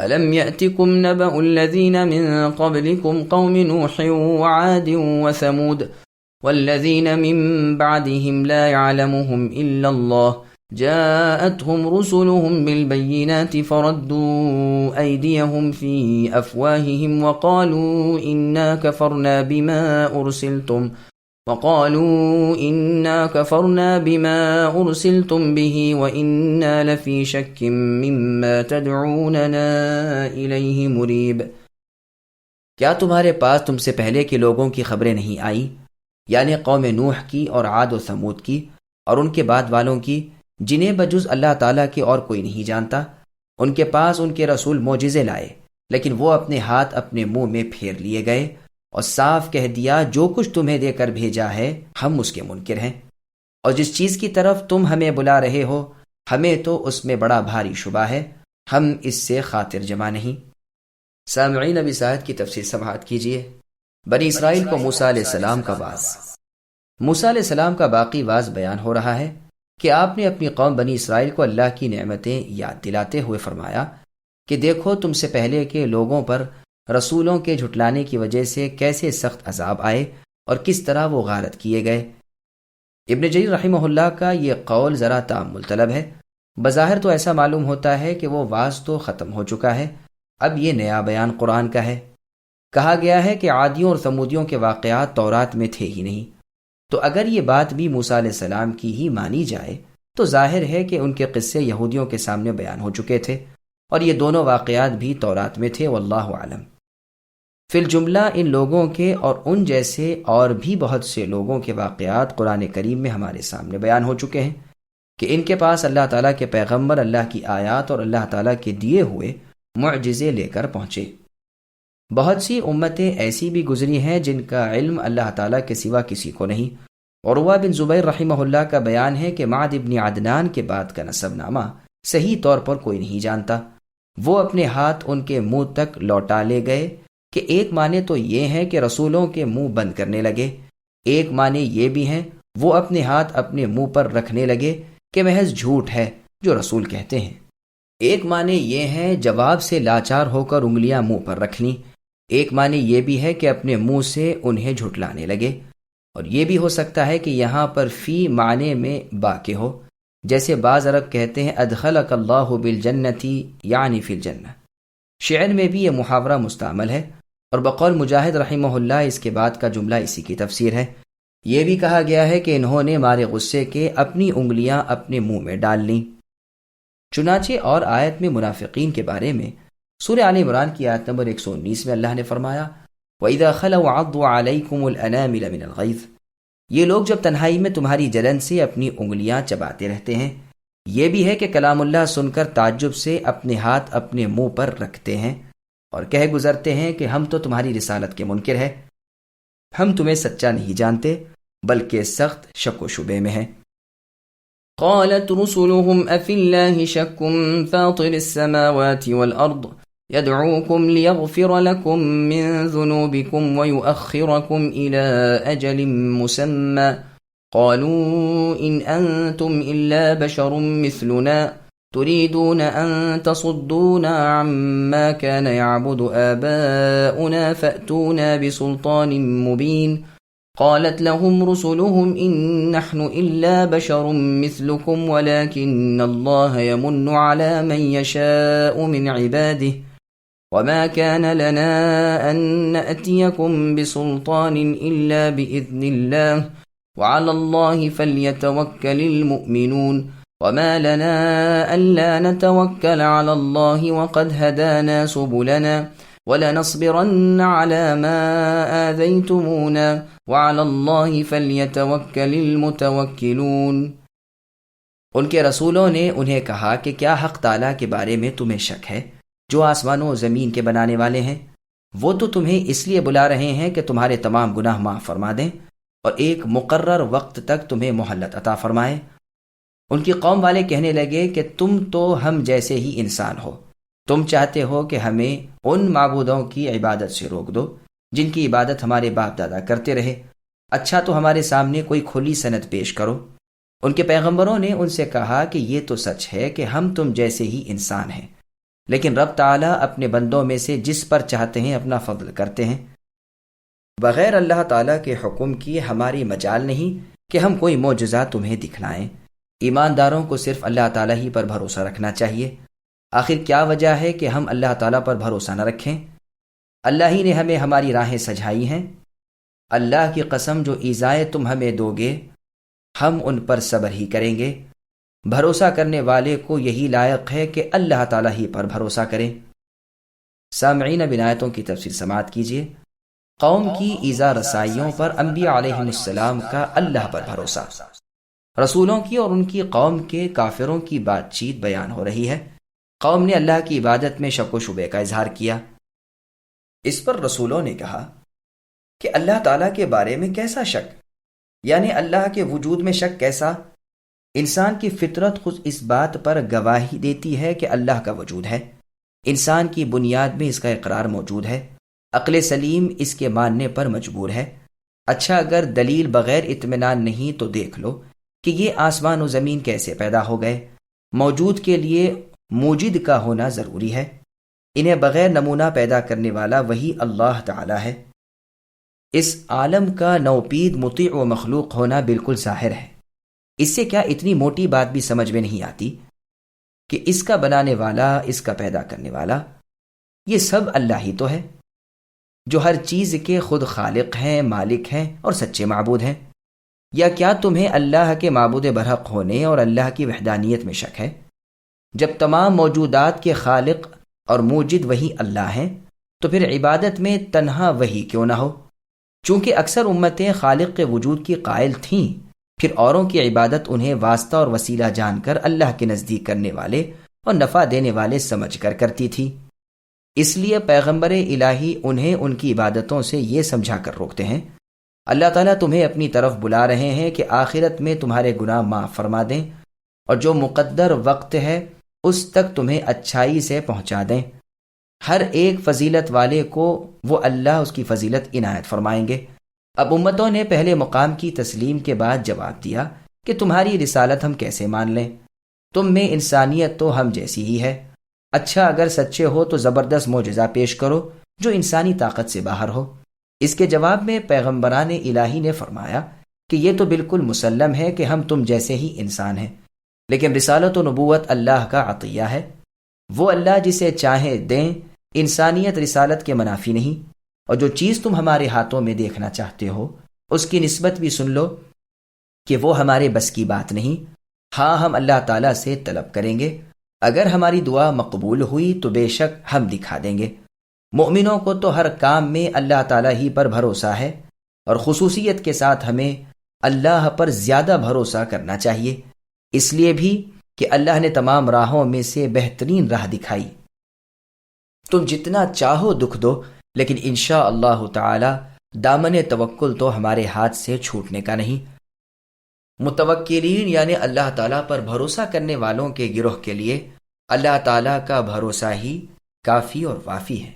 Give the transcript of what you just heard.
ألم يأتكم نبأ الذين من قبلكم قوم نوح وعاد وثمود والذين من بعدهم لا يعلمهم إلا الله جاءتهم رسلهم بالبينات فردوا أيديهم في أفواههم وقالوا إنا كفرنا بما أرسلتم به وإنا لفي شك مما تدعوننا إليه مريب۔ کیا تمہارے پاس تم سے پہلے کے لوگوں کی خبریں نہیں آئیں، یعنی قوم نوح کی اور عاد و ثمود کی اور ان کے بعد والوں کی، جنہیں بجز اللہ تعالیٰ کے اور کوئی نہیں جانتا؟ ان کے پاس ان کے رسول معجزے لائے، لیکن وہ اپنے ہاتھ اپنے منہ میں پھیر لیے گئے اور صاف کہہ دیا جو کچھ تمہیں دے کر بھیجا ہے ہم اس کے منکر ہیں، اور جس چیز کی طرف تم ہمیں بلا رہے ہو ہمیں تو اس میں بڑا بھاری شبہ ہے، ہم اس سے خاطر جمع نہیں۔ سامعین، اب اس آیت کی تفسیر سماعت کیجیے۔ بنی اسرائیل کو موسیٰ علیہ السلام کا واز۔ موسیٰ علیہ السلام کا باقی واز بیان ہو رہا ہے کہ آپ نے اپنی قوم بنی اسرائیل کو اللہ کی نعمتیں یاد دلاتے ہوئے فرمایا کہ دیکھو تم سے پہلے کے لوگوں پر رسولوں کے جھٹلانے کی وجہ سے کیسے سخت عذاب آئے اور کس طرح وہ غارت کیے گئے۔ ابن جریر رحمہ اللہ کا یہ قول ذرا تأمل طلب ہے۔ بظاہر تو ایسا معلوم ہوتا ہے کہ وہ واز تو ختم ہو چکا ہے، اب یہ نیا بیان قرآن کا ہے۔ کہا گیا ہے کہ عادیوں اور ثمودیوں کے واقعات تورات میں تھے ہی نہیں، تو اگر یہ بات بھی موسیٰ علیہ السلام کی ہی مانی جائے تو ظاہر ہے کہ ان کے قصے یہودیوں کے سامنے بیان ہو چکے تھے، اور یہ دونوں واقعات بھی تورات میں تھے، واللہ اعلم۔ فی الجملہ ان لوگوں کے اور ان جیسے اور بھی بہت سے لوگوں کے واقعات قرآن کریم میں ہمارے سامنے بیان ہو چکے ہیں کہ ان کے پاس اللہ تعالیٰ کے پیغمبر اللہ کی آیات اور اللہ تعالیٰ کے دیے ہوئے معجزے لے کر پہنچے۔ بہت سی امتیں ایسی بھی گزری ہیں جن کا علم اللہ تعالیٰ کے سوا کسی کو نہیں۔ عروہ بن زبیر رحمہ اللہ کا بیان ہے کہ معد ابن عدنان کے بعد کا نسب نامہ صحیح طور پر کوئی نہیں جانتا۔ وہ اپنے ہاتھ ان کے منہ تک لوٹا لے گئے کہ ایک معنی تو یہ ہے کہ رسولوں کے منہ بند کرنے لگے، ایک معنی یہ بھی ہیں وہ اپنے ہاتھ اپنے منہ پر رکھنے لگے کہ محض جھوٹ ہے جو رسول کہتے ہیں، ایک معنی یہ ہے جواب سے لاچار ہو کر انگلیاں منہ پر رکھ لیں، ایک معنی یہ بھی ہے کہ اپنے منہ سے انہیں جھٹلانے لگے، اور یہ بھی ہو سکتا ہے کہ یہاں پر فی معنی میں با کے ہو، جیسے بعض عرب کہتے ہیں ادخلک اللہ بالجنتی یعنی فی الجنہ۔ شعر میں بھی یہ محاورہ مستعمل ہے، اور بقول مجاہد رحمہ اللہ اس کے بعد کا جملہ اسی کی تفسیر ہے۔ یہ بھی کہا گیا ہے کہ انہوں نے مارے غصے کے اپنی انگلیاں اپنے منہ میں ڈال لیں۔ چنانچہ اور آیت میں منافقین کے بارے میں سورہ آل عمران کی آیت نمبر 119 میں اللہ نے فرمایا وَإِذَا خَلَوْا عَضُّوا عَلَيْكُمُ الْأَنَامِلَ مِنَ الْغَيْظِ۔ یہ لوگ جب تنہائی میں تمہاری جلن سے اپنی انگلیاں چباتے رہتے ہیں۔ یہ بھی ہے کہ کلام اللہ سن کر تعجب سے اپنے ہاتھ اپنے منہ پر رکھتے ہیں اور کہہ گزرتے ہیں کہ ہم تو تمہاری رسالت کے منکر ہیں، ہم تمہیں سچا نہیں جانتے بلکہ سخت شک و شبے میں ہیں۔ قالت رسلهم أفي الله شك فاطر السماوات والأرض يدعوكم ليغفر لكم من ذنوبكم ويؤخركم إلى أجل مسمى قالوا إن أنتم إلا بشر مثلنا تريدون أن تصدونا عما كان يعبد آباؤنا فأتونا بسلطان مبين قالت لهم رسلهم إن نحن إلا بشر مثلكم ولكن الله يمن على من يشاء من عباده وما كان لنا أن نأتيكم بسلطان إلا بإذن الله وعلى الله فليتوكل المؤمنون وما لنا ألا نتوكل على الله وقد هدانا سبلنا وَلَنَصْبِرَنَّ عَلَى مَا آذَيْتُمُونَا وَعَلَى اللَّهِ فَلْيَتَوَكَّلِ الْمُتَوَكِّلُونَ۔ ان کے رسولوں نے انہیں کہا کہ کیا حق تعالیٰ کے بارے میں تمہیں شک ہے جو آسمانوں و زمین کے بنانے والے ہیں؟ وہ تو تمہیں اس لیے بلا رہے ہیں کہ تمہارے تمام گناہ معاف فرما دیں اور ایک مقرر وقت تک تمہیں مہلت عطا فرمائے۔ ان کی قوم والے کہنے لگے کہ تم تو ہم جیسے ہی انسان ہو، تم چاہتے ہو کہ ہمیں ان معبودوں کی عبادت سے روک دو جن کی عبادت ہمارے باپ دادا کرتے رہے، اچھا تو ہمارے سامنے کوئی کھلی سند پیش کرو۔ ان کے پیغمبروں نے ان سے کہا کہ یہ تو سچ ہے کہ ہم تم جیسے ہی انسان ہیں، لیکن رب تعالیٰ اپنے بندوں میں سے جس پر چاہتے ہیں اپنا فضل کرتے ہیں۔ بغیر اللہ تعالیٰ کے حکم کی ہماری مجال نہیں کہ ہم کوئی معجزہ تمہیں دکھلائیں۔ ایمانداروں کو صرف اللہ تعالیٰ ہی پر بھروسہ رکھنا چاہیے۔ آخر کیا وجہ ہے کہ ہم اللہ تعالیٰ پر بھروسہ نہ رکھیں؟ اللہ ہی نے ہمیں ہماری راہیں سجھائی ہیں۔ اللہ کی قسم جو ایذائیں تم ہمیں دو گے ہم ان پر صبر ہی کریں گے۔ بھروسہ کرنے والے کو یہی لائق ہے کہ اللہ تعالیٰ ہی پر بھروسہ کرے۔ سامعین، اب آیتوں کی تفسیر سماعت کیجیے۔ قوم کی ایذا رسائیوں پر انبیاء علیہم السلام کا اللہ پر بھروسہ۔ رسولوں کی اور ان کی قوم کے کافروں کی بات چیت بیان ہو رہی ہے۔ قوم نے اللہ کی عبادت میں شک و شبے کا اظہار کیا۔ اس پر رسولوں نے کہا کہ اللہ تعالیٰ کے بارے میں کیسا شک، یعنی اللہ کے وجود میں شک کیسا؟ انسان کی فطرت خود اس بات پر گواہی دیتی ہے کہ اللہ کا وجود ہے۔ انسان کی بنیاد میں اس کا اقرار موجود ہے۔ عقل سلیم اس کے ماننے پر مجبور ہے۔ اچھا، اگر دلیل بغیر اطمینان نہیں تو دیکھ لو کہ یہ آسمان و زمین کیسے پیدا ہو گئے۔ موجود کے لیے موجد کا ہونا ضروری ہے۔ انہیں بغیر نمونہ پیدا کرنے والا وہی اللہ تعالی ہے۔ اس عالم کا نوپید مطیع و مخلوق ہونا بالکل ظاہر ہے۔ اس سے کیا اتنی موٹی بات بھی سمجھ میں نہیں آتی کہ اس کا بنانے والا، اس کا پیدا کرنے والا، یہ سب اللہ ہی تو ہے، جو ہر چیز کے خود خالق ہیں، مالک ہیں اور سچے معبود ہیں؟ یا کیا تمہیں اللہ کے معبود برحق ہونے اور اللہ کی وحدانیت میں شک ہے؟ جب تمام موجودات کے خالق اور موجد وہی اللہ ہیں تو پھر عبادت میں تنہا وہی کیوں نہ ہو؟ چونکہ اکثر امتیں خالق کے وجود کی قائل تھیں، پھر اوروں کی عبادت انہیں واسطہ اور وسیلہ جان کر اللہ کے نزدیک کرنے والے اور نفع دینے والے سمجھ کر کرتی تھی۔ اس لیے پیغمبر الہی انہیں ان کی عبادتوں سے یہ سمجھا کر روکتے ہیں، اللہ تعالیٰ تمہیں اپنی طرف بلا رہے ہیں کہ آخرت میں تمہارے گناہ معاف فرما دیں اور جو مقدر وقت ہے اس تک تمہیں اچھائی سے پہنچا دیں۔ ہر ایک فضیلت والے کو وہ اللہ اس کی فضیلت عنایت فرمائیں گے۔ اب امتوں نے پہلے مقام کی تسلیم کے بعد جواب دیا کہ تمہاری رسالت ہم کیسے مان لیں؟ تم میں انسانیت تو ہم جیسی ہی ہے۔ اچھا، اگر سچے ہو تو زبردست معجزہ پیش کرو جو انسانی طاقت سے باہر ہو۔ اس کے جواب میں پیغمبران الہی نے فرمایا کہ یہ تو بالکل مسلم ہے کہ ہم تم جیسے ہی انسان ہیں، لیکن رسالت و نبوت اللہ کا عطیہ ہے۔ وہ اللہ جسے چاہے دیں۔ انسانیت رسالت کے منافی نہیں، اور جو چیز تم ہمارے ہاتھوں میں دیکھنا چاہتے ہو اس کی نسبت بھی سن لو کہ وہ ہمارے بس کی بات نہیں۔ ہاں، ہم اللہ تعالیٰ سے طلب کریں گے، اگر ہماری دعا مقبول ہوئی تو بے شک ہم دکھا دیں گے۔ مومنوں کو تو ہر کام میں اللہ تعالیٰ ہی پر بھروسہ ہے، اور خصوصیت کے ساتھ ہمیں اللہ پر زیادہ بھروسہ کرنا چاہیے، اس لیے بھی کہ اللہ نے تمام راہوں میں سے بہترین راہ دکھائی۔ تم جتنا چاہو دکھ دو، لیکن انشاءاللہ تعالی دامن توکل تو ہمارے ہاتھ سے چھوٹنے کا نہیں۔ متوکلین یعنی اللہ تعالیٰ پر بھروسہ کرنے والوں کے گروہ کے لیے اللہ تعالیٰ کا بھروسہ ہی کافی اور وافی ہے۔